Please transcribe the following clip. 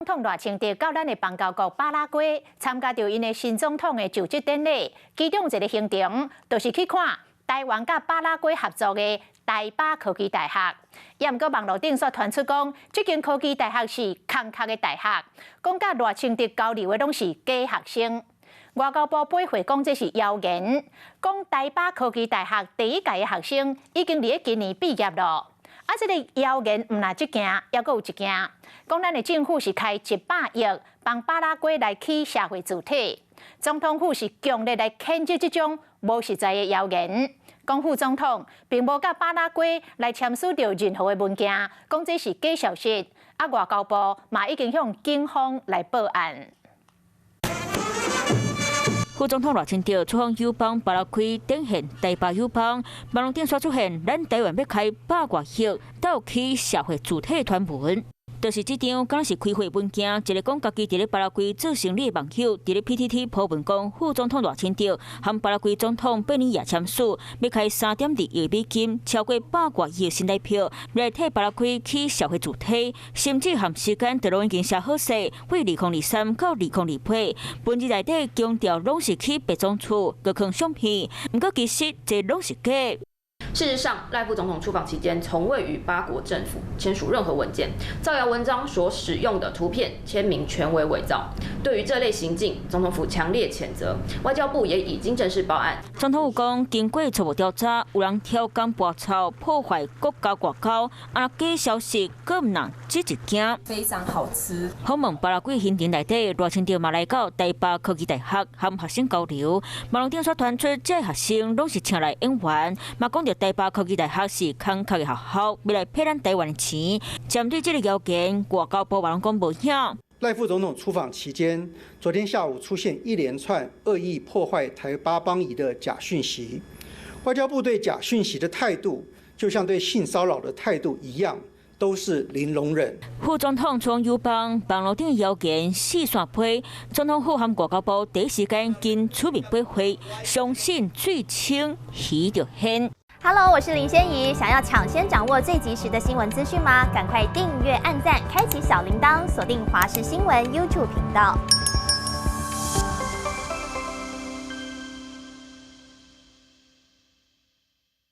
统赖清德到咱的邦交国巴拉圭参加着因的新总统的就职典礼，其中一个行程就是去看台湾甲巴拉圭合作的台巴科技大学。也毋过网络顶所传出讲，这间科技大学是空壳的大学，讲甲赖清德交流的拢是假学生。外交部驳回讲这是谣言，讲台巴科技大学第一届的学生已经伫今年毕业了。这个谣言毋但一件，还佫有一件，讲咱的政府是开100亿帮巴拉圭来起社会主体。总统府是强烈来谴责这种无实在的谣言。讲副总统并无甲巴拉圭来签署着任何的文件，讲这是假消息。外交部嘛已经向警方来报案。副总统赖清德出访友邦巴拉圭，展现台巴友邦，网络顶刷出现咱台湾要开100多亿到起社会主体传闻。就是这张，敢是开会文件，一个讲家己伫咧巴拉圭做生意的网友，伫咧 PTT 铺文讲，副总统赖清德和巴拉圭总统贝尼亚签署，要开3.2亿美金，超过100多亿新台币，来替巴拉圭起社会主体，甚至含时间都拢已经写好势，为2023到2028，文字内底强调拢是去白种厝，搁放相片，毋过其实这拢是假。事实上，赖副总统出访期间从未与巴国政府签署任何文件，造谣文章所使用的图片、签名全为伪造。对于这类行径，总统府强烈谴责，外交部也已经正式报案。总统府讲，经过初步调查，有人挑工拔草破坏国家外交，假消息更唔能只一件。非常好吃。访问巴拉圭行程内底，赖清德嘛来到台巴科技大学，和学生交流。网络顶所传出，这学生拢是请来演员，嘛讲到台巴科技大学是空壳的学校，要来骗咱台湾的钱。针对这个谣言，外交部网讲无影。赖副总统出访期间，昨天下午出现一连串恶意破坏台巴邦谊的假讯息。外交部对假讯息的态度，就像对性骚扰的态度一样，都是零容忍。副总统从友邦网络顶谣言四散批，总统府和外交部第一时间经出面驳回，相信最轻鱼就鲜。Hello， 我是林仙怡。想要抢先掌握最及时的新闻资讯吗？赶快订阅、按赞、开启小铃铛，锁定华视新闻 YouTube 频道。